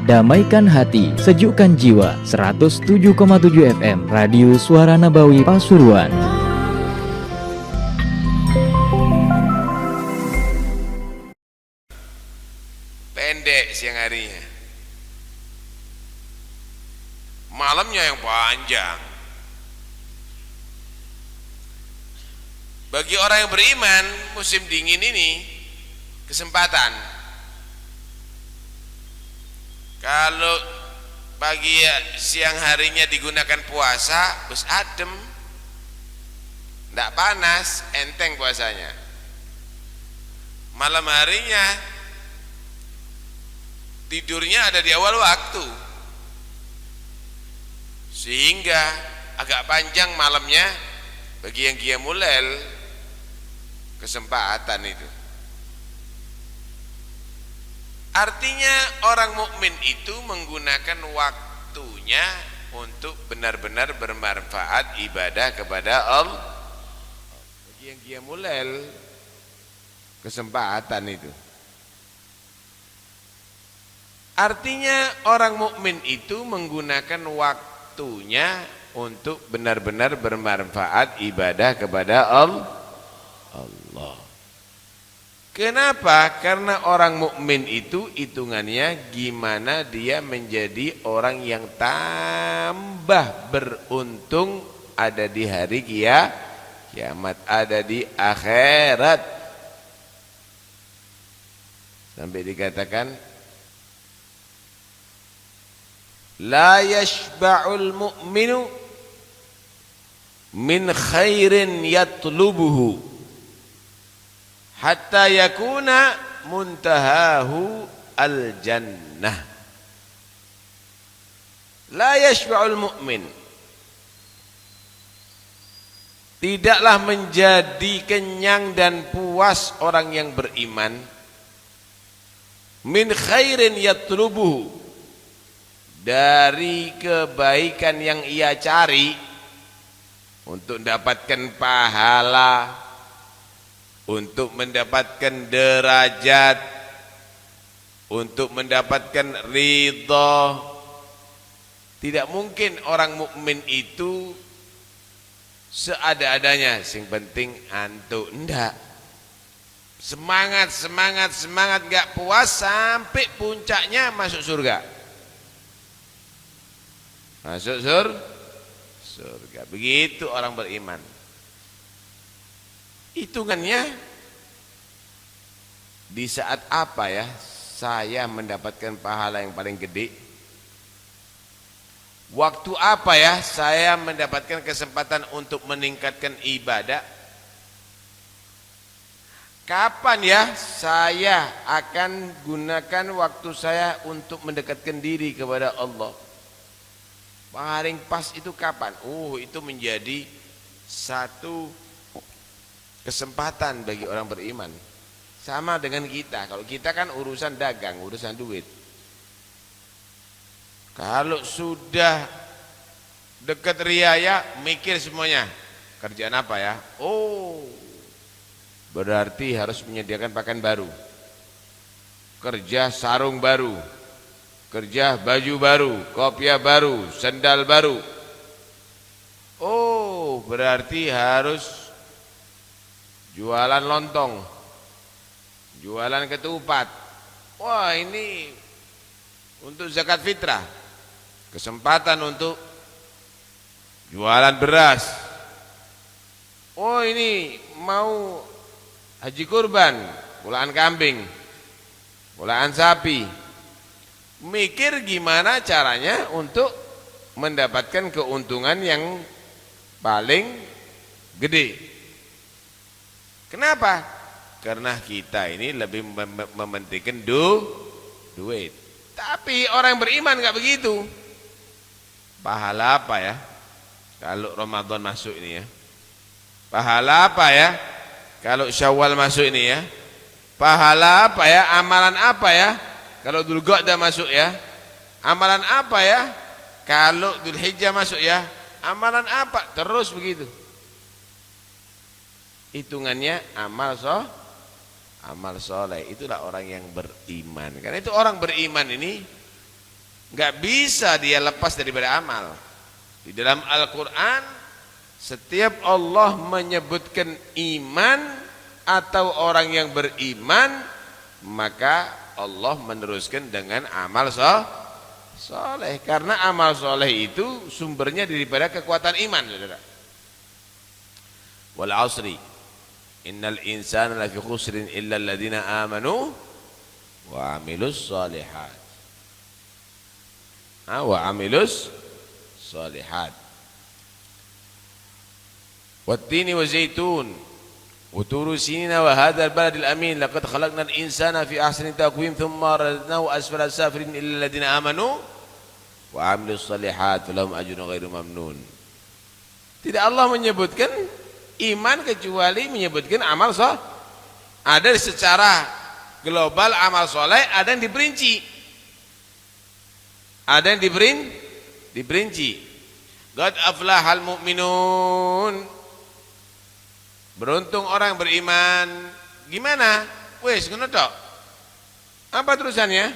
Damaikan hati, sejukkan jiwa. 107,7 FM Radio Suara Nabawi Pasuruan. Pendek siang harinya, malamnya yang panjang. Bagi orang yang beriman, musim dingin ini kesempatan. Kalau pagi siang harinya digunakan puasa, bus adem, tidak panas, enteng puasanya. Malam harinya tidurnya ada di awal waktu, sehingga agak panjang malamnya bagi yang qiyamul lail. Kesempatan itu artinya orang mukmin itu menggunakan waktunya untuk benar-benar bermanfaat ibadah kepada Allah. Bagi yang qiyamul lail, kesempatan itu artinya orang mukmin itu menggunakan waktunya untuk benar-benar bermanfaat ibadah kepada Allah. Kenapa? Karena orang mukmin itu hitungannya gimana dia menjadi orang yang tambah beruntung ada di hari kiamat, ada di akhirat. Sampai dikatakan la yashba'ul mu'minu min khairin yatlubuhu hatta yakuna muntahahu al-jannah. La yashba'ul mu'min, tidaklah menjadi kenyang dan puas orang yang beriman, min khairin yatlubuhu, dari kebaikan yang ia cari untuk mendapatkan pahala, untuk mendapatkan derajat, untuk mendapatkan ridha. Tidak mungkin orang mukmin itu seada-adanya, sing penting antuk, ndak. Semangat, enggak puas sampai puncaknya masuk surga. Masuk surga. Begitu orang beriman. Hitungannya di saat apa ya saya mendapatkan pahala yang paling gede? Waktu apa ya saya mendapatkan kesempatan untuk meningkatkan ibadah? Kapan ya saya akan gunakan waktu saya untuk mendekatkan diri kepada Allah? Paling pas itu kapan? Itu menjadi satu kesempatan bagi orang beriman. Sama dengan kita. Kalau kita kan urusan dagang, urusan duit. Kalau sudah dekat riaya, mikir semuanya. Kerjaan apa ya? Berarti harus menyediakan pakaian baru, kerja sarung baru, kerja baju baru, kopiah baru, sendal baru. Berarti harus jualan lontong, jualan ketupat. Wah, ini untuk zakat fitrah. Kesempatan untuk jualan beras. Ini mau haji kurban, pulaan kambing, pulaan sapi. Mikir gimana caranya untuk mendapatkan keuntungan yang paling gede. Kenapa? Karena kita ini lebih mementingkan duit. Tapi orang yang beriman enggak begitu. Pahala apa ya kalau Ramadan masuk ini ya? Pahala apa ya kalau Syawal masuk ini ya? Pahala apa ya? Amalan apa ya kalau Dzulqa'dah masuk ya? Amalan apa ya kalau Dzulhijjah masuk ya? Amalan apa? Terus begitu. Hitungannya amal Amal soleh itulah orang yang beriman. Karena itu orang beriman ini nggak bisa dia lepas daripada amal. Di dalam Al-Quran setiap Allah menyebutkan iman atau orang yang beriman, maka Allah meneruskan dengan amal soleh. Karena amal soleh itu sumbernya daripada kekuatan iman, saudara. Wal asri innal insana lafi khusrin illa alladhina amanu wa amilus solihat. Wa amilus solihat. Wattini wa zaitun wa turu sinina wa hadzal baladil amin laqad khalaqnal insana fi ahsani taqwim thumma radadnahu asfala safilin illa alladhina amanu wa amilus solihat lahum ajrun ghairu mamnun. Tidak Allah menyebutkan iman kecuali menyebutkan amal soleh. Ada secara global amal soleh, ada yang diperinci. Ada yang diperinci. Qad aflahal mu'minun. Beruntung orang beriman. Gimana? Wes ngono tok. Apa terusannya?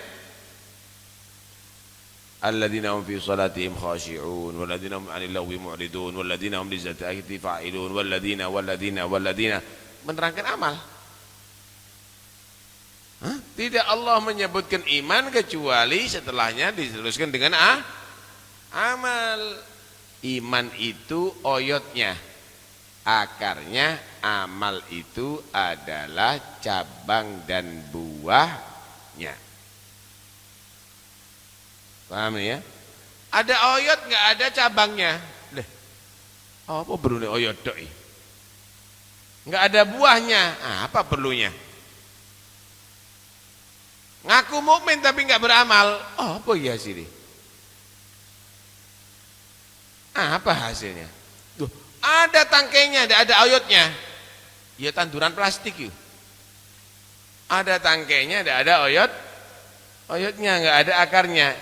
Alladzina hum fi salatihim khashi'un walladzina hum 'anil lagwi mu'ridun walladzina hum lizakati fa'ilun walladzina menerangkan amal. Tidak Allah menyebutkan iman kecuali setelahnya diteruskan dengan amal. Iman itu oyotnya, akarnya. Amal itu adalah cabang dan buahnya. Paham ya? Ada oyot nggak ada cabangnya. Deh, apa perlunya oyot doi? Nggak ada buahnya. Apa perlunya? Ngaku mukmin tapi nggak beramal. Apa ya sih? Apa hasilnya? Tuh, ada tangkainya, ada oyotnya. Ya tanduran plastik yuk. Ada tangkainya, ada oyotnya, nggak ada akarnya.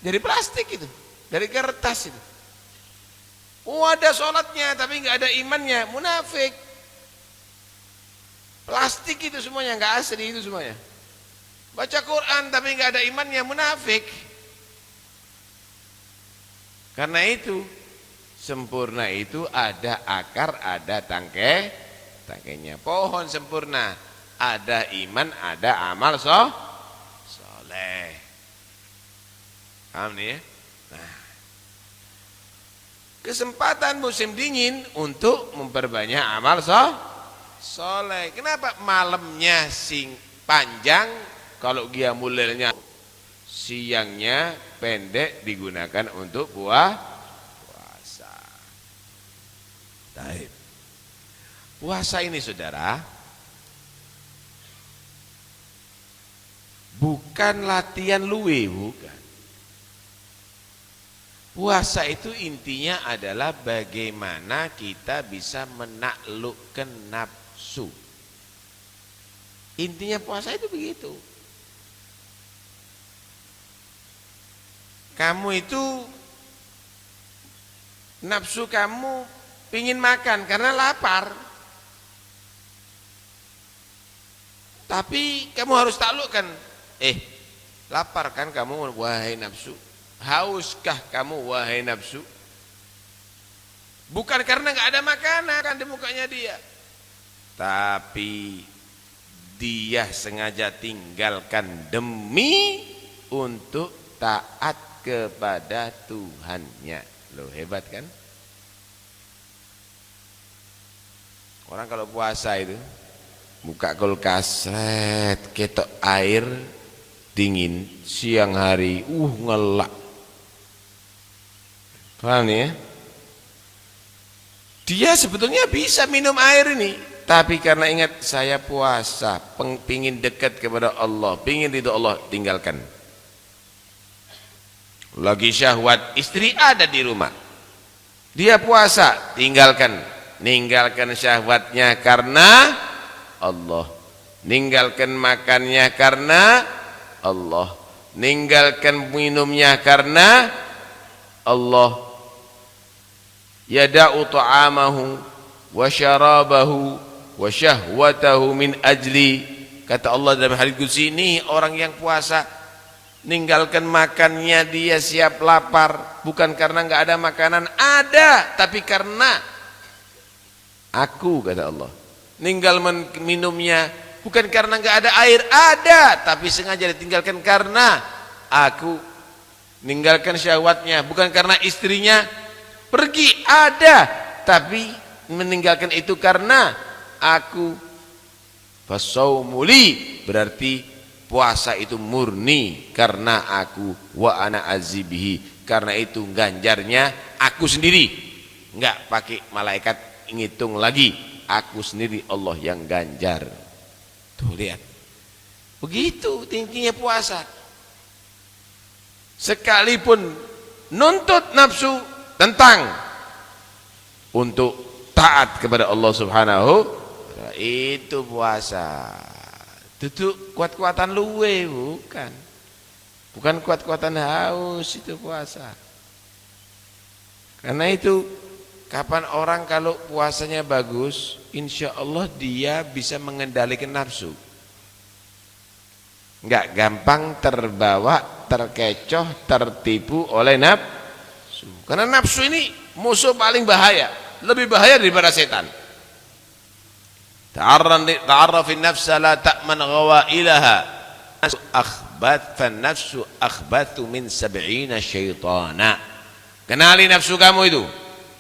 Dari plastik itu, dari kertas itu. Ada sholatnya tapi nggak ada imannya, munafik. Plastik itu semuanya, nggak asli itu semuanya. Baca Quran tapi nggak ada imannya, munafik. Karena itu sempurna itu ada akar, ada tangkainya. Pohon sempurna, ada iman, ada amal soleh. Paham nih ya? Nah, kesempatan musim dingin untuk memperbanyak amal soleh. Kenapa malamnya panjang, kalau qiyamul lailnya siangnya pendek digunakan untuk puasa. Baik. Puasa ini saudara bukan latihan luwe, bukan. Puasa itu intinya adalah bagaimana kita bisa menaklukkan nafsu. Intinya puasa itu begitu. Kamu itu nafsu kamu pingin makan karena lapar. Tapi kamu harus taklukkan. Lapar kan kamu wahai nafsu? Hauskah kamu wahai nafsu? Bukan karena nggak ada makanan di mukanya dia, tapi dia sengaja tinggalkan demi untuk taat kepada Tuhannya. Loh, hebat kan? Orang kalau puasa itu buka kulkas, ketok air dingin siang hari, ngelak. Paham nih ya? Dia sebetulnya bisa minum air ini, tapi karena ingat saya puasa, pingin dekat kepada Allah, pingin ridho Allah, tinggalkan. Lagi syahwat, istri ada di rumah, dia puasa, tinggalkan. Ninggalkan syahwatnya karena Allah, ninggalkan makannya karena Allah, ninggalkan minumnya karena Allah. Yada'u ta'amahu wa syarabahu wa syahwatahu min ajli kata Allah dalam hadits qudsi, ini orang yang puasa ninggalkan makannya dia siap lapar, bukan karena enggak ada makanan, ada, tapi karena aku, kata Allah. Ninggal minumnya bukan karena enggak ada air, ada, tapi sengaja ditinggalkan karena aku. Ninggalkan syahwatnya bukan karena istrinya pergi, ada, tapi meninggalkan itu karena aku. Fasaumuli, berarti puasa itu murni karena aku, wa ana azibihi, karena itu ganjarnya aku sendiri, enggak pakai malaikat ngitung lagi, aku sendiri Allah yang ganjar. Tuh lihat, begitu tingginya puasa. Sekalipun nuntut nafsu tentang untuk taat kepada Allah Subhanahu, itu puasa. Duduk kuat-kuatan luwe, bukan kuat-kuatan haus, itu puasa. Karena itu kapan orang kalau puasanya bagus, insya Allah dia bisa mengendalikan nafsu, enggak gampang terbawa, terkecoh, tertipu oleh nafsu. Karena nafsu ini musuh paling bahaya, lebih bahaya daripada setan. Ta'arrafin nafsa la ta'man ghawailaha fan nafsu akhbathu min 70 syaitana. Kenali nafsu kamu itu,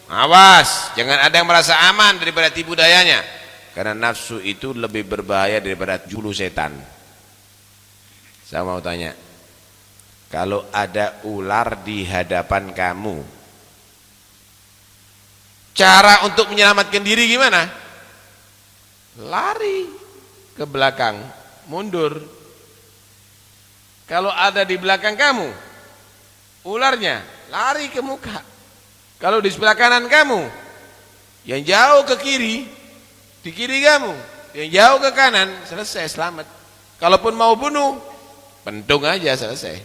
awas, jangan ada yang merasa aman daripada tipu dayanya, karena nafsu itu lebih berbahaya daripada 70 setan. Saya mau tanya, kalau ada ular di hadapan kamu, cara untuk menyelamatkan diri gimana? Lari ke belakang, mundur. Kalau ada di belakang kamu ularnya, lari ke muka. Kalau di sebelah kanan kamu, yang jauh ke kiri, di kiri kamu, yang jauh ke kanan, selesai, selamat. Kalaupun mau bunuh, pentung aja, selesai.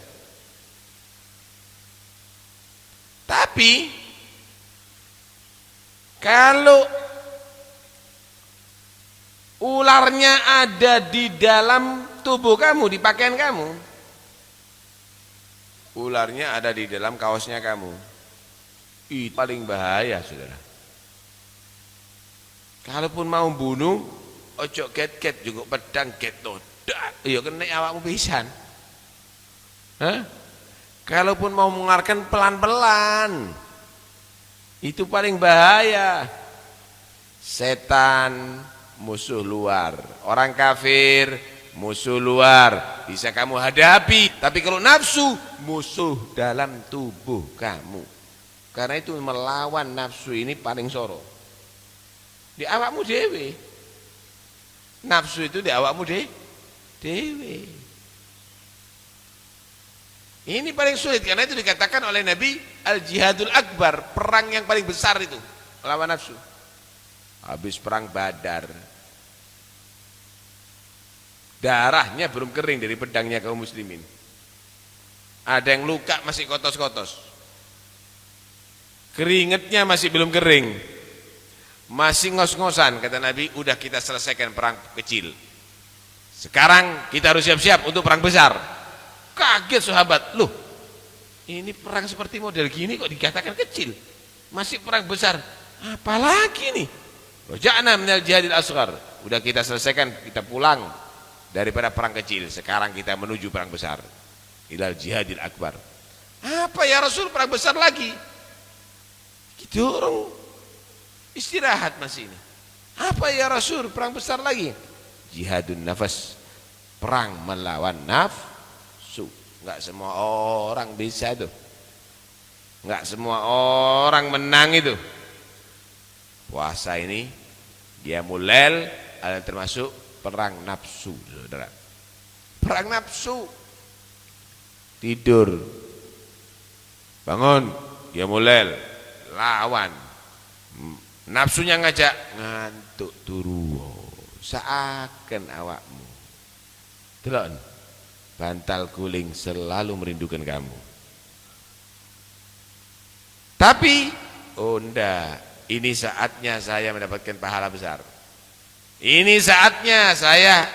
Tapi kalau ularnya ada di dalam tubuh kamu, di pakaian kamu, ularnya ada di dalam kaosnya kamu, itu paling bahaya, saudara. Kalaupun mau bunuh, ojo get juga pedang get nodak, ya kena awakmu pisan. Kalaupun mau mengeluarkan pelan-pelan, itu paling bahaya. Setan musuh luar, orang kafir musuh luar, bisa kamu hadapi. Tapi kalau nafsu, musuh dalam tubuh kamu. Karena itu melawan nafsu ini paling soro di awakmu dewe. Nafsu itu di awakmu dewe. Ini paling sulit, karena itu dikatakan oleh Nabi al-jihadul akbar, perang yang paling besar itu melawan nafsu. Habis perang Badar, darahnya belum kering dari pedangnya kaum muslimin. Ada yang luka masih kotos-kotos, keringetnya masih belum kering, masih ngos-ngosan. Kata Nabi, udah kita selesaikan perang kecil, sekarang kita harus siap-siap untuk perang besar. Kaget sahabat, loh ini perang seperti model gini kok dikatakan kecil, masih perang besar, apalagi nih? Roja'na minal jihadil asghar, udah kita selesaikan, kita pulang daripada perang kecil, sekarang kita menuju perang besar, ilal jihadil akbar. Apa ya Rasul, perang besar lagi? Gitu orang istirahat masih ini. Apa ya Rasul, perang besar lagi? Jihadun nafas, perang melawan nafsu. Enggak semua orang bisa itu, enggak semua orang menang itu. Puasa ini dia mulai ada termasuk perang nafsu, saudara. Perang nafsu. Tidur, bangun, dia mulai lawan. Nafsunya ngajak ngantuk turu, seakan awakmu. Delok, bantal guling selalu merindukan kamu. Tapi oh ndak, ini saatnya saya mendapatkan pahala besar. Ini saatnya saya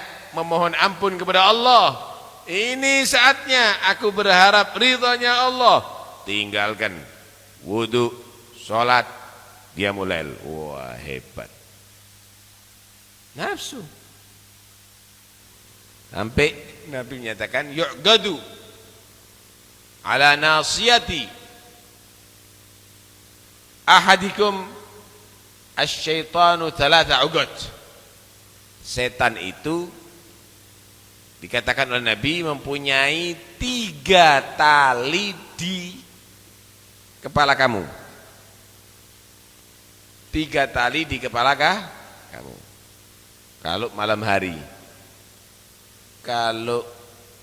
memohon ampun kepada Allah. Ini saatnya aku berharap ridhonya Allah. Tinggalkan wudu, sholat, dia mulai. Wah, hebat. Nafsu. Sampai Nabi menyatakan yu'gadu ala nasiyati ahadikum asyaitanu thalatha uqad. Setan itu dikatakan oleh Nabi mempunyai 3 tali di kepala kamu. 3 tali di kepala kamu. Kalau malam hari. Kalau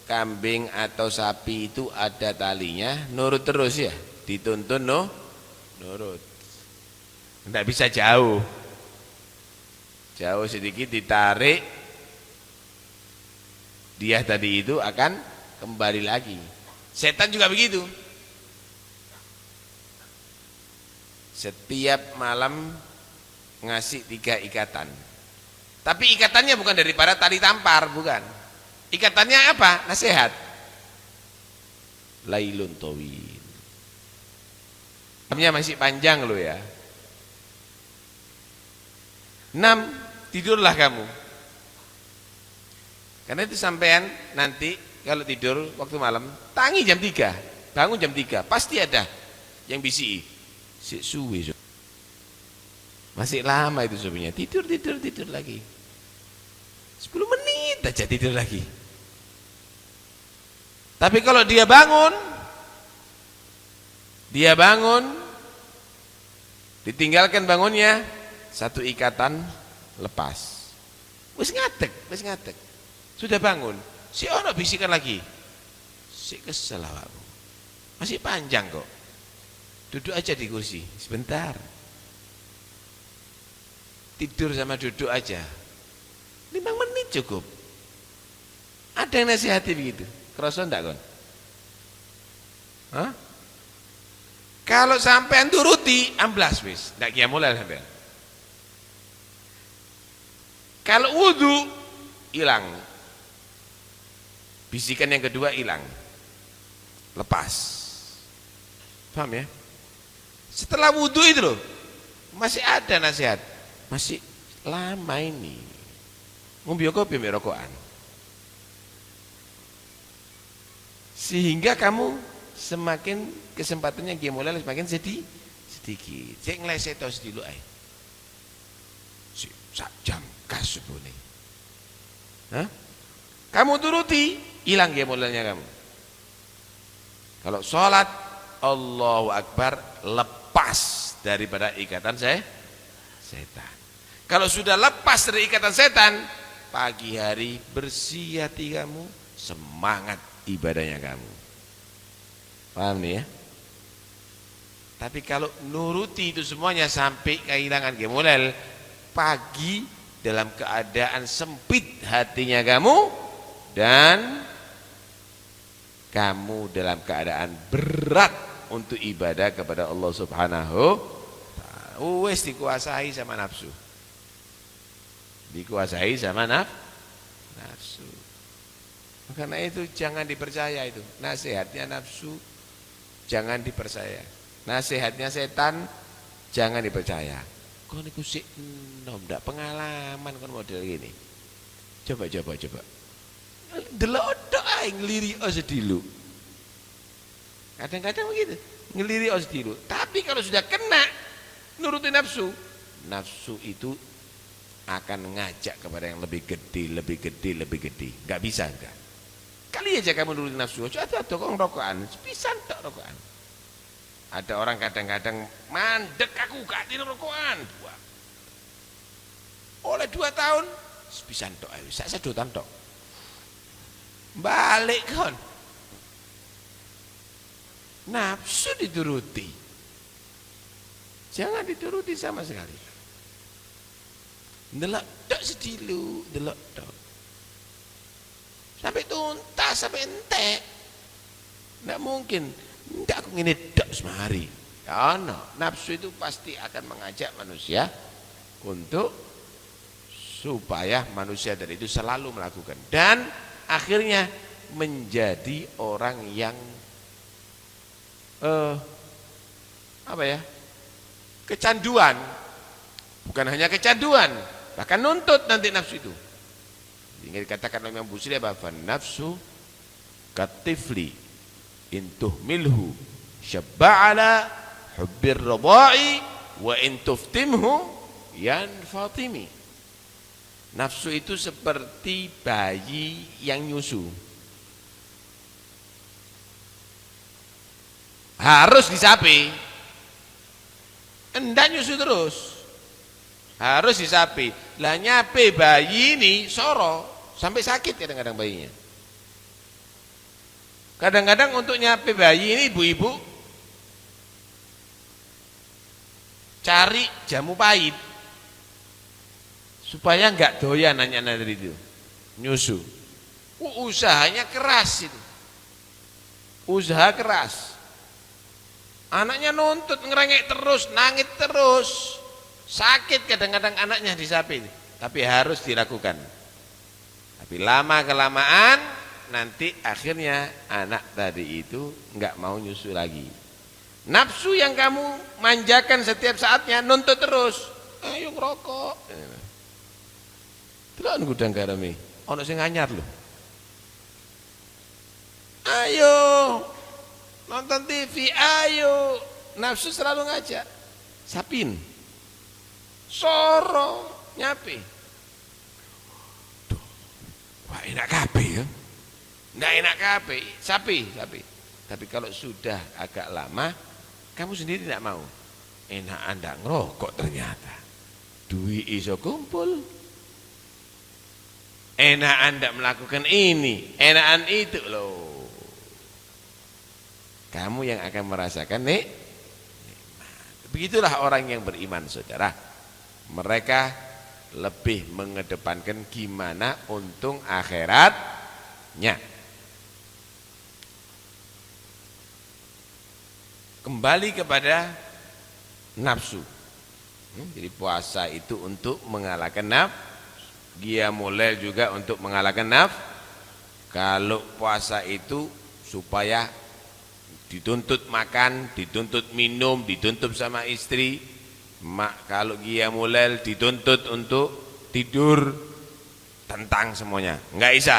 kambing atau sapi itu ada talinya, nurut terus ya, dituntun nurut. Tidak bisa jauh. Jauh sedikit ditarik, dia tadi itu akan kembali lagi. Setan juga begitu. Setiap malam ngasih 3 ikatan. Tapi ikatannya bukan daripada tali tampar, bukan. Ikatannya apa? Nasihat. Lailun tawil. Malamnya masih panjang loh ya. 6. Tidurlah kamu. Karena itu sampean nanti kalau tidur waktu malam, tangi jam 3, bangun jam 3, pasti ada yang bisi. Sik suwe. Masih lama itu sebenarnya. Tidur lagi. 10 menit aja tidur lagi. Tapi kalau dia bangun, ditinggalkan bangunnya, 1 ikatan lepas. Wis ngatek. Sudah bangun, si ono bisikan lagi. Si kesel awakmu. Masih panjang kok. Duduk aja di kursi sebentar. Tidur sama duduk aja. 5 menit cukup. Ada yang nasihati begitu. Kerasa enggak kon? Hah? Kalau sampean turuti, amblas wis, ndak kiam mulai sampean. Kalau wudu hilang. Bisikan yang kedua hilang. Lepas. Paham ya? Setelah wudu itu loh, masih ada nasihat. Masih lama ini. Ngombe kopi mbek rokokan. Sehingga kamu semakin kesempatannya mulai semakin sedikit. Cek ngleset tos dulu ae. Sak jam kas sebune. Hah? Kamu turuti, hilang mulainya kamu. Kalau sholat, Allahu Akbar, lepas daripada ikatan setan. Kalau sudah lepas dari ikatan setan, pagi hari bersih hati kamu, semangat ibadahnya kamu. Paham nih ya? Tapi kalau nuruti itu semuanya sampai kehilangan gemulel, pagi dalam keadaan sempit hatinya kamu, dan kamu dalam keadaan berat untuk ibadah kepada Allah Subhanahu wa ta'ala. Wes dikuasai sama nafsu. Dikuasai sama nafsu. Karena itu jangan dipercaya itu. Nasihatnya nafsu jangan dipercaya. Nasihatnya setan jangan dipercaya. Kau niku sik enom ndak pengalaman kon model gini. Coba. Delok tok ae ngliri sedilu. Kadang-kadang begitu, ngeliri sedilu. Tapi kalau sudah kena nuruti nafsu, nafsu itu akan ngajak kepada yang lebih gede. Enggak bisa enggak. Kali aja kamu nuruti nafsu, aja kok rokokan, pisan tok rokokan. Ada orang kadang-kadang mandek aku gak tine rokokan. Oleh 2 tahun, pisan tok ae, sak sedotan tok. Balik kon. Nafsu dituruti. Jangan dituruti sama sekali. Delok tok sedilu, delok tok. Sampai tuntas, sampai entek. Enggak mungkin. Enggak aku ngene tok semari. Ya no, nafsu itu pasti akan mengajak manusia untuk supaya manusia dari itu selalu melakukan dan akhirnya menjadi orang yang kecanduan, bukan hanya kecanduan, bahkan nuntut nanti nafsu itu. Sehingga dikatakan oleh Imam Busiri apa? Nafsu katifli intuh milhu syabba'ala hubbir radha'i wa intuftimhu yan fatimi. Nafsu itu seperti bayi yang nyusu, harus disapi, enggak nyusu terus, harus disapi. Lah nyape bayi ini soro sampai sakit kadang-kadang bayinya. Kadang-kadang untuk nyape bayi ini ibu-ibu cari jamu pahit supaya enggak doyan anak-anak dari itu nyusu. Usahanya keras itu, usaha keras. Anaknya nuntut, ngerengek terus, nangis terus, sakit kadang-kadang anaknya disapi, tapi harus dilakukan. Tapi lama kelamaan nanti akhirnya anak tadi itu enggak mau nyusu lagi. Nafsu yang kamu manjakan setiap saatnya nuntut terus, ayo ngerokok. Terus gudang garami, ono sing anyar loh. Ayo nonton TV, ayo. Nafsu selalu ngajak. Sapin, soro, nyapi. Duh, wah enak kabeh ya. Nggak enak kabeh, sapi. Tapi kalau sudah agak lama, kamu sendiri tidak mau. Enak anda ngerokok ternyata. Duit iso kumpul. Enak anda melakukan ini, enakan itu loh. Kamu yang akan merasakan nikmat. Begitulah orang yang beriman, saudara. Mereka lebih mengedepankan gimana untung akhiratnya. Kembali kepada nafsu. Jadi puasa itu untuk mengalahkan nafsu. Qiyamul lail juga untuk mengalahkan nafsu. Kalau puasa itu supaya dituntut makan, dituntut minum, dituntut sama istri. Kalau qiyamul lail dituntut untuk tidur, tentang semuanya. Enggak bisa.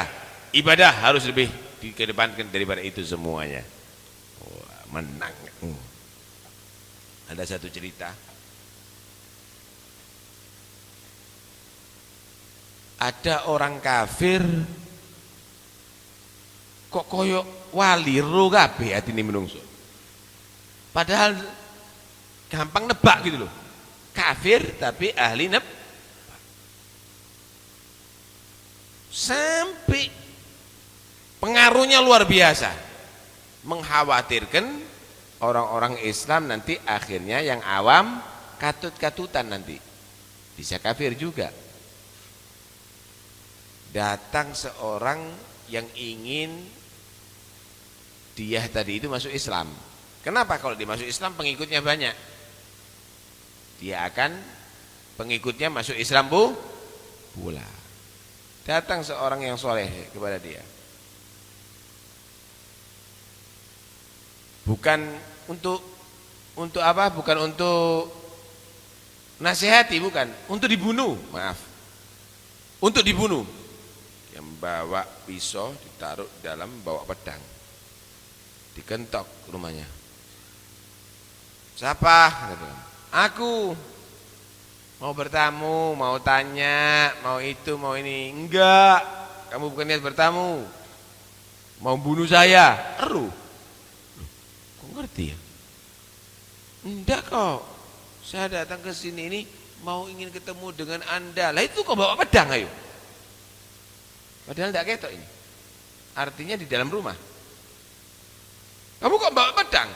Ibadah harus lebih dikedepankan daripada itu semuanya. Wah, menang. Ada satu cerita. Ada orang kafir kok koyo wali ro kabeh atine menungso. Padahal gampang nebak gitu loh. Kafir tapi ahli nebak. Sampai pengaruhnya luar biasa. Mengkhawatirkan orang-orang Islam nanti akhirnya yang awam katut-katutan nanti. Bisa kafir juga. Datang seorang yang ingin dia tadi itu masuk Islam. Kenapa? Kalau dia masuk Islam pengikutnya banyak. Dia akan pengikutnya masuk Islam pula. Datang seorang yang soleh kepada dia. Bukan untuk apa? Bukan untuk nasihati, bukan. Untuk dibunuh, maaf. Untuk dibunuh. Yang bawa pisau ditaruh dalam bawa pedang, dikentok rumahnya. Siapa? Aku mau bertamu, mau tanya, mau itu, mau ini. Enggak, kamu bukan niat bertamu, mau bunuh saya. Kok ngerti ya? Enggak kok, saya datang ke sini ini mau ingin ketemu dengan anda. Lah itu kok bawa pedang, ayo. Padahal tidak ketok ini. Artinya di dalam rumah. Kamu kok bawa pedang?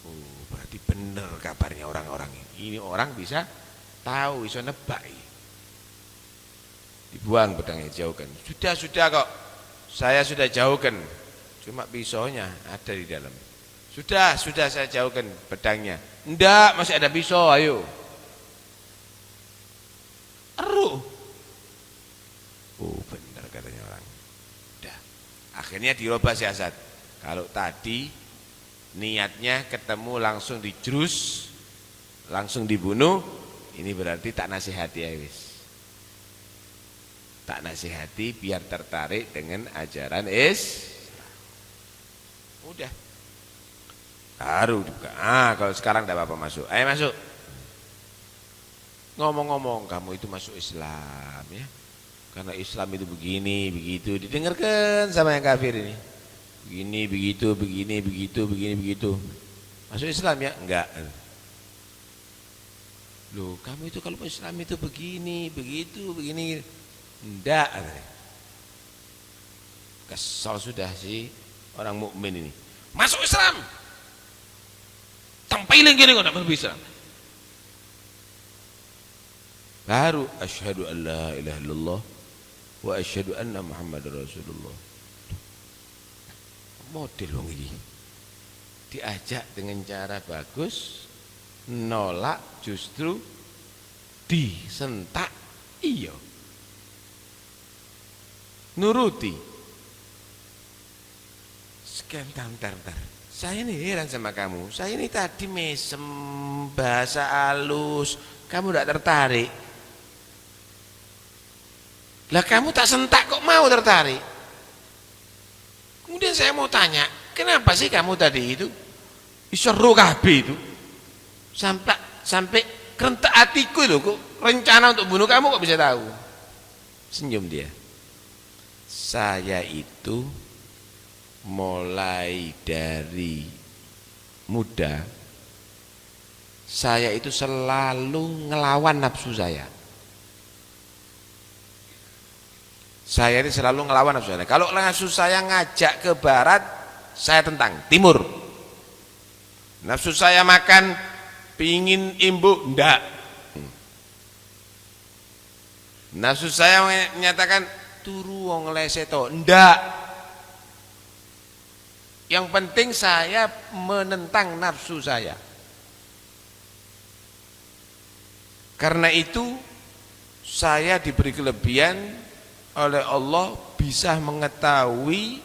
Oh, berarti benar kabarnya orang-orang ini. Ini orang bisa tahu, bisa nebak. Dibuang pedangnya, jauhkan. Sudah kok. Saya sudah jauhkan. Cuma pisaunya ada di dalam. Sudah saya jauhkan pedangnya. Enggak, masih ada pisau, ayo. bener katanya orang. Udah. Akhirnya dirubah siasat. Kalau tadi niatnya ketemu langsung dijrus, langsung dibunuh, ini berarti tak nasihati ya wis. Tak nasihati biar tertarik dengan ajaran udah. Baru juga. Kalau sekarang tidak apa-apa masuk. Ayo masuk. Ngomong-ngomong kamu itu masuk Islam ya. Karena Islam itu begini, begitu. Didengarkan sama yang kafir ini. Begini, begitu, begini, begitu, begini, begitu. Masuk Islam ya? Enggak. Loh, kamu itu kalau Islam itu begini, begitu, begini. Enggak. Kesal sudah sih orang mukmin ini. Masuk Islam. Tampilin gini kok enggak bisa. Baru asyhadu an la ilaha illallah wa asyhadu anna Muhammadar Rasulullah. Model wong iki. Diajak dengan cara bagus, nolak justru disentak iya. Nuruti. Sekian tar. Saya ini heran sama kamu. Saya ini tadi mesem bahasa halus, kamu tidak tertarik. Lah kamu tak sentak kok mau tertarik? Kemudian saya mau tanya, kenapa sih kamu tadi itu isyarru kabeh itu sampai kerentak hatiku itu kok rencana untuk bunuh kamu kok bisa tahu? Senyum dia. Saya itu mulai dari muda saya itu selalu ngelawan nafsu saya. Saya ini selalu ngelawan nafsu saya. Kalau nafsu saya ngajak ke barat, saya tentang timur. Nafsu saya makan pingin imbu, enggak. Nafsu saya menyatakan turu wong leseto, enggak. Yang penting saya menentang nafsu saya. Karena itu saya diberi kelebihan oleh Allah bisa mengetahui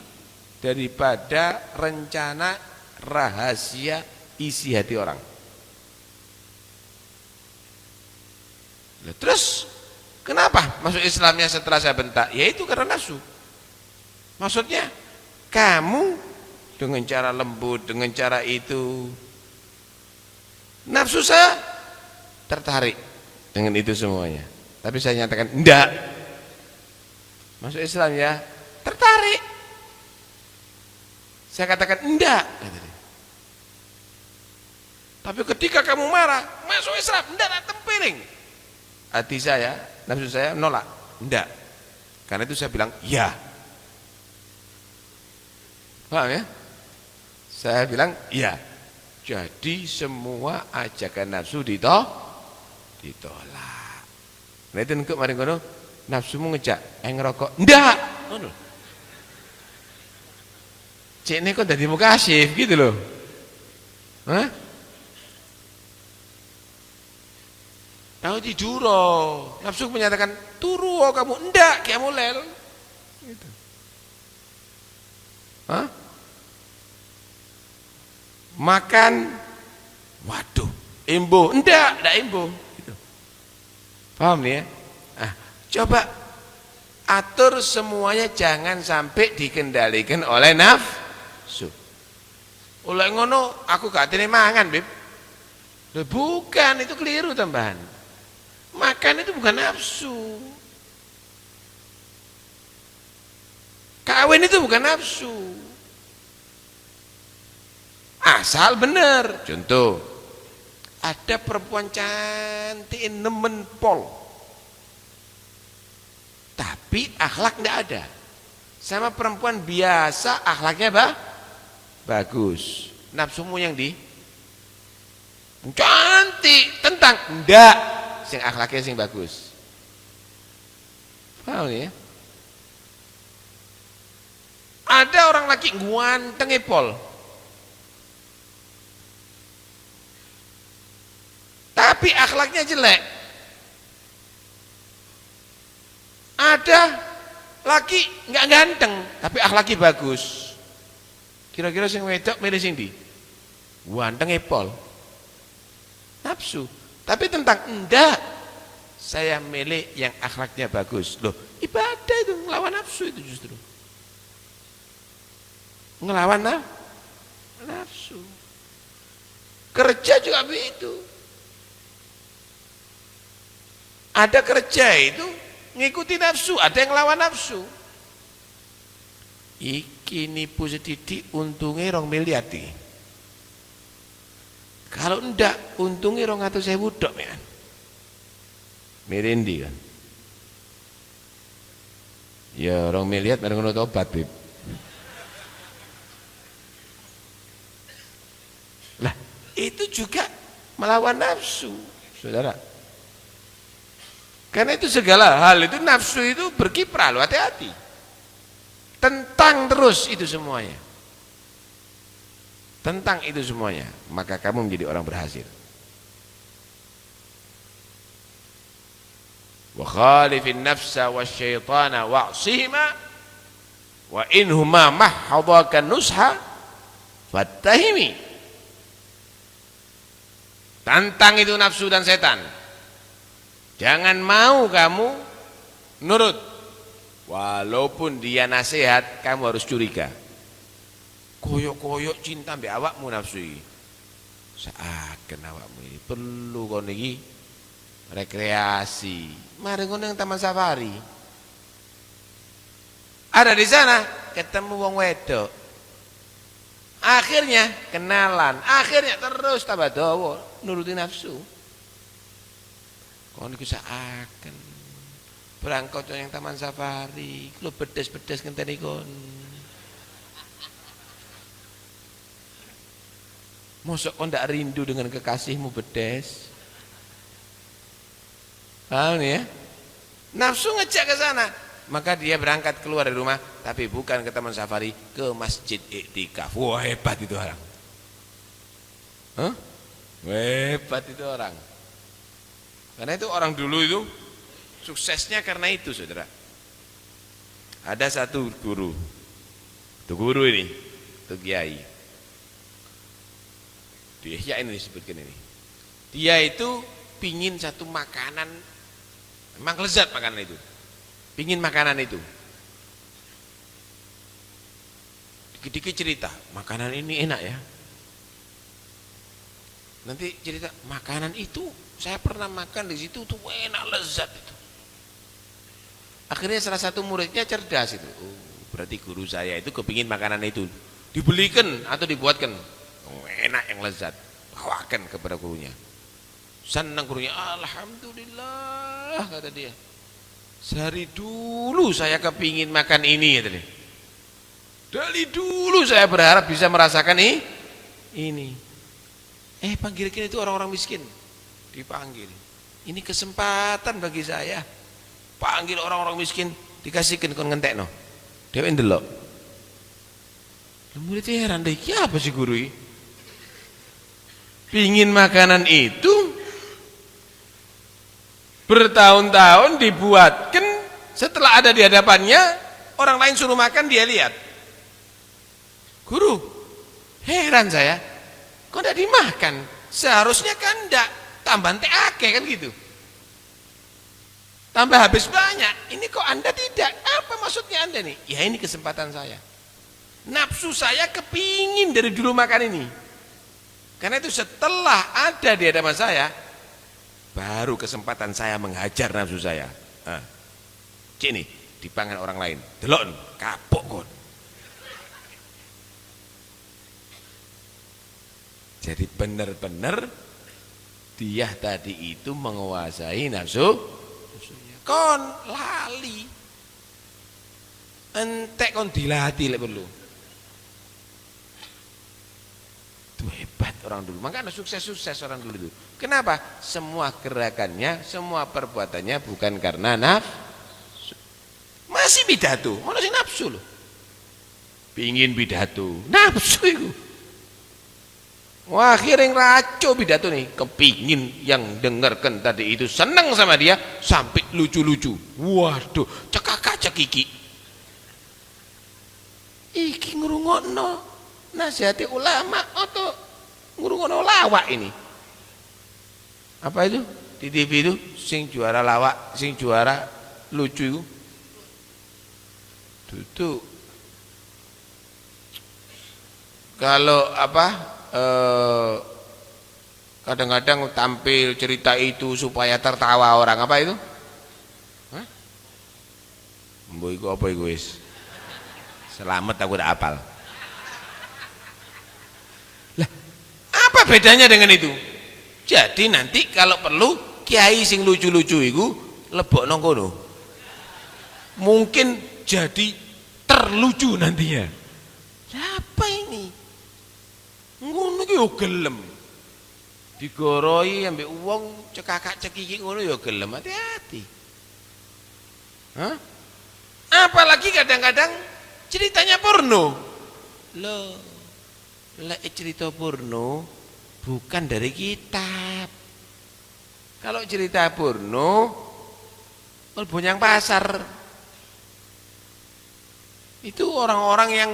daripada rencana rahasia isi hati orang. Terus kenapa masuk Islamnya setelah saya bentak? Yaitu karena nafsu. Maksudnya kamu dengan cara lembut, dengan cara itu nafsu saya tertarik dengan itu semuanya. Tapi saya nyatakan enggak. Masuk Islam ya, tertarik. Saya katakan enggak. Tapi ketika kamu marah, masuk Islam, enggak, tempiling. Hati saya, nafsu saya nolak, enggak. Karena itu saya bilang ya. Paham ya? Saya bilang iya. Jadi semua ajakan nafsu ditolak. Nah itu engkau mari ngono, nafsumu ngejak ngerokok. Ndak. Ngono. Cek ini kok dadi mukasif gitu loh. Hah? Tahu tiduro. Nafsu menyatakan turu kamu, ndak kamu lel. Gitu. Hah? Makan, waduh, imbo, enggak imbo. Gitu. Paham nih ya? Coba atur semuanya jangan sampai dikendalikan oleh nafsu. Oleh ngono aku gak tene mangan, Beb. Bukan, itu keliru tambahan. Makan itu bukan nafsu. Kawin itu bukan nafsu. Asal benar. Contoh, ada perempuan cantik nemen pol, tapi akhlak tidak ada. Sama perempuan biasa akhlaknya bagus. Nafsumu yang di cantik tentang enggak, sing akhlaknya sing bagus. Paham ya? Ada orang laki ganteng pol, tapi akhlaknya jelek. Ada laki nggak ganteng tapi akhlaki bagus. Kira-kira sing wedok milih sing ndi? Ganteng pol. Nafsu. Tapi tentang enggak, saya milih yang akhlaknya bagus. Loh, ibadah itu ngelawan nafsu itu justru. Ngelawan nafsu. Kerja juga begitu. Ada kerja itu ngikuti nafsu, ada yang ngelawan nafsu. Iki nipu sedidik untungnya 2 miliar di. Kalau ndak untungnya 200.000 dok ya. Mirindi kan. Ya 2 miliar bareng ngono tobat, Bib. Lah, itu juga melawan nafsu, Saudara. Karena itu segala hal itu nafsu itu berkiprah, loh, hati-hati. Tentang terus itu semuanya. Tentang itu semuanya, maka kamu menjadi orang berhasil. Wa khalifin nafsa wasyaitana wa'sihima wa inhuma mahadaka nusha fattahimi. Tantang itu nafsu dan setan. Jangan mau kamu nurut. Walaupun dia nasihat, kamu harus curiga. Koyok-koyok cinta mbek awakmu nafsu iki. Seaken awakmu iki perlu kon iki rekreasi. Mari ngono nang Taman Safari. Ada di sana ketemu wong wedok. Akhirnya kenalan, akhirnya terus tambah dawa nuruti nafsu. Kon iki seaken berangkat yang Taman Safari, lu bedes-bedes ngenteni kon. Mosok kau tidak rindu dengan kekasihmu bedes? Paham nih ya? Nafsu ngejak ke sana, maka dia berangkat keluar dari rumah, tapi bukan ke Taman Safari, ke masjid iktikaf. Wah, hebat itu orang. Hah? Hebat itu orang. Karena itu orang dulu itu suksesnya karena itu, saudara. Ada satu guru, itu guru ini, itu kiai. Dia ini disebutkan ini. Dia itu pingin satu makanan, memang lezat makanan itu. Pingin makanan itu. Dikit-dikit cerita, makanan ini enak ya. Nanti cerita, makanan itu saya pernah makan di situ tuh enak lezat itu. Akhirnya salah satu muridnya cerdas itu. Oh, berarti guru saya itu kepingin makanan itu dibelikan atau dibuatkan. Enak yang lezat, bawakan kepada gurunya. Senang gurunya, alhamdulillah kata dia. Dari dulu saya kepingin makan ini, kata dia. Dari dulu saya berharap bisa merasakan ini. Panggilkan itu orang-orang miskin, dipanggil. Ini kesempatan bagi saya. Panggil orang-orang miskin, dikasihkan kon ngentekno. Dewe ndelok. Murid heran deh, apa sih guru ini? Pingin makanan itu bertahun-tahun dibuatkan, setelah ada di hadapannya orang lain suruh makan dia lihat. Guru, heran saya, kok tidak dimakan? Seharusnya kan tidak, tambah ake kan gitu. Tambah habis banyak, ini kok Anda tidak? Apa maksudnya Anda nih? Ya ini kesempatan saya. Nafsu saya kepingin dari dulu makan ini. Karena itu setelah ada di hadapan saya, baru kesempatan saya menghajar nafsu saya. Cini dipangan orang lain, delok kapok kon. Jadi benar-benar dia tadi itu menguasai nafsunya. Kon lali, entek kon dilatih lek perlu. Itu hebat orang dulu. Makanya sukses-sukses orang dulu itu. Kenapa? Semua gerakannya, semua perbuatannya bukan karena nafsu. Masih pidato, mana sih nafsu loh. Pingin pidato, nafsu itu. Wah, akhirnya raco pidato nih, kepingin yang dengarkan tadi itu senang sama dia sampai lucu-lucu. Waduh, cekak-cekiki. Iki ngrungokno nasihati ulama atau ngrungokno lawak ini? Apa itu? Di TV itu sing juara lawak, sing juara lucu itu. Duduk. Kalau apa? Kadang-kadang tampil cerita itu supaya tertawa orang, apa itu? Hah? Mbok iku apa iku wis? Selamat aku udah hafal. Lah, apa bedanya dengan itu? Jadi nanti kalau perlu kiai sing lucu-lucu iku lebokno kono. Mungkin jadi terlucu nantinya. Lah apa ini? Ngono ki yo gelem. Digoroi ambek wong cekakak-cekiki ngono ya gelem, hati-hati. Hah? Apalagi kadang-kadang ceritanya porno. Loh, lek cerita porno bukan dari kitab. Kalau cerita porno mlebu nyang pasar. Itu orang-orang yang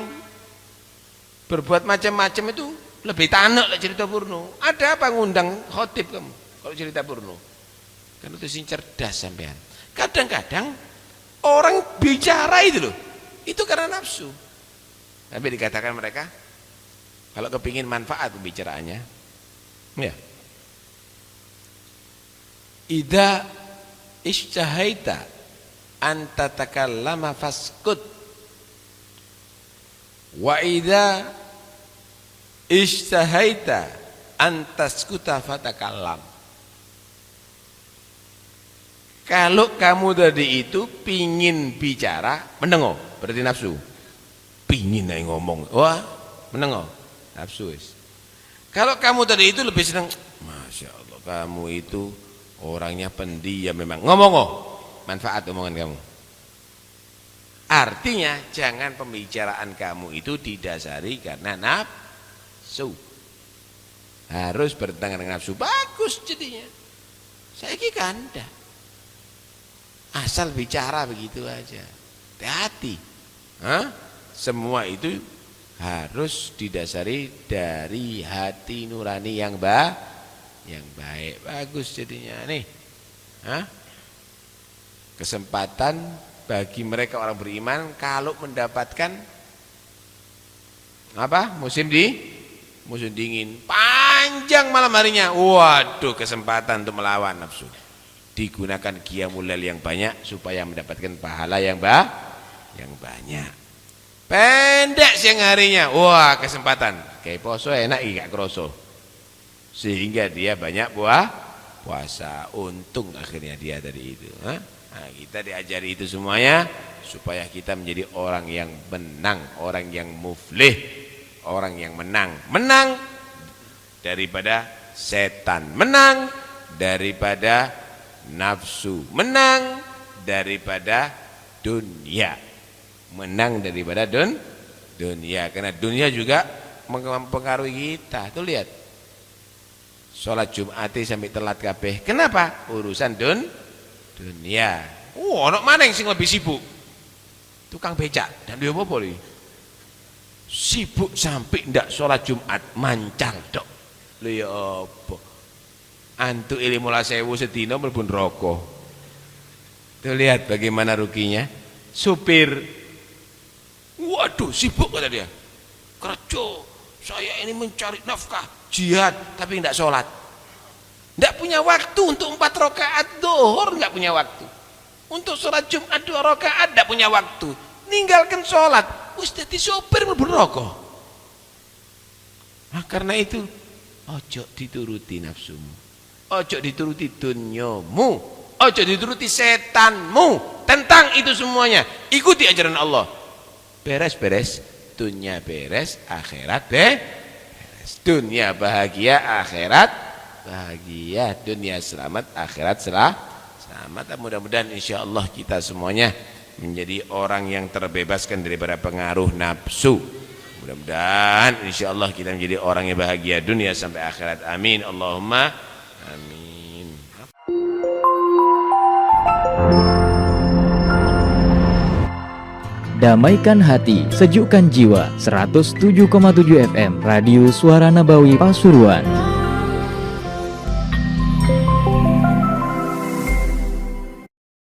berbuat macam-macam itu lebih tanek lah cerita porno. Ada apa ngundang khotib kamu kalau cerita porno? Kan itu sing cerdas sampean. Kadang-kadang orang bicara itu loh, itu karena nafsu. Tapi dikatakan mereka kalau kepingin manfaat pembicaraannya, ya. Idza ishtahaita an tatakallama faskut wa idza ishtahaita antaskuta fatakallam. Kalau kamu tadi itu pingin bicara, menengo, berarti nafsu. Pingin aja ngomong, wah menengo, nafsu wis. Kalau kamu tadi itu lebih senang, masya Allah kamu itu orangnya pendiam memang, ngomong manfaat omongan kamu. Artinya jangan pembicaraan kamu itu didasari karena nafsu. Harus bertentangan dengan nafsu, bagus jadinya. Saya kira Anda asal bicara begitu aja, hati-hati. Semua itu harus didasari dari hati nurani yang baik, bagus jadinya nih. Kesempatan bagi mereka orang beriman kalau mendapatkan apa? Musim dingin, panjang malam harinya. Waduh, kesempatan untuk melawan nafsu. Digunakan qiyamul lail yang banyak supaya mendapatkan pahala yang banyak. Pendek siang harinya, wah kesempatan. Kayak poso enak gak kroso. Sehingga dia banyak puasa. Untung akhirnya dia dari itu. Nah, kita diajari itu semuanya supaya kita menjadi orang yang menang, orang yang muflih, orang yang menang. Menang daripada setan, menang daripada nafsu, menang daripada dunia, menang daripada dunia. Karena dunia juga mempengaruhi kita. Tuh lihat, sholat Jumat sampai telat kabeh. Kenapa? Urusan dunia. Ono mana yang sing lebih sibuk? Tukang becak dan dia apa nih? Sibuk sampai ndak sholat Jumat, mancal dok. Lho ya apa? Antuk 15.000 sedina mlebu neraka. Tuh lihat bagaimana ruginya. Supir, waduh sibuk kata dia. Kerja, saya ini mencari nafkah, jihad, tapi tidak sholat. Tidak punya waktu untuk 4 rakaat zuhur, tidak punya waktu. Untuk sholat Jumat 2 rakaat tidak punya waktu. Ninggalkan sholat, wis dadi sopir mlebu neraka. Nah, karena itu ojo dituruti nafsumu. Ojo dituruti dunyamu, ojo dituruti setanmu. Tentang itu semuanya, ikuti ajaran Allah. Beres-beres, dunia beres, akhirat beres. Dunia bahagia, akhirat bahagia. Dunia selamat, akhirat selamat. Mudah-mudahan insya Allah kita semuanya menjadi orang yang terbebaskan daripada pengaruh nafsu. Mudah-mudahan insya Allah kita menjadi orang yang bahagia dunia sampai akhirat. Amin. Allahumma amin. damaikan hati, sejukkan jiwa. 107,7 FM Radio Suara Nabawi Pasuruan.